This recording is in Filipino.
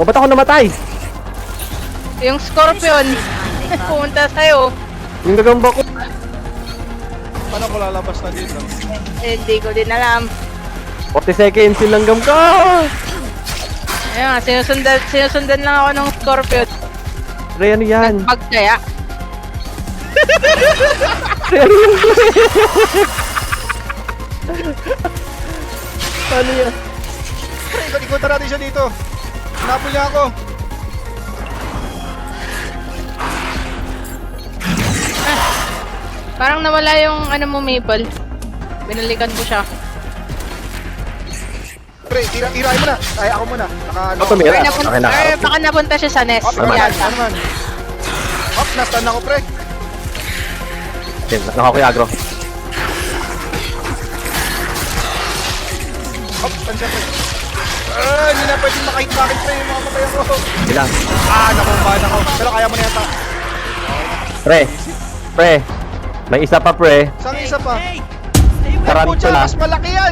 O, ba't ako namatay? Yung Scorpion. Pumunta sa'yo. Yung gagamba ko. Paano ko lalabas na dito? Hindi ko din alam. 40 seconds yung langgam ko. Ayun nga, sinusundan lang ako ng Scorpion. Pre, ano yan? Pag kaya. Pre, ano yan? Ano yan? Pre, ikot-ikotan natin siya dito. Hinapol niya ako. Parang nawala yung ano mo, Maple. Binalikan ko siya. Pre, tirahin mo na. Ay, ako muna. Naka, Tumira. Baka napunta siya sa nest. Up, Yata. naman. Up, nastan ako, pre. Naka ko yung agro. Up, saan siya, pre? Hindi na pwedeng makahit-bakit, pre. Yung mga kapay ako. Hindi lang. Nakumbahan ako. Pero kaya mo na yata. Pre. Pre. May isa pa, pre. Saan isa pa? Tarantula. Mas malaki yan.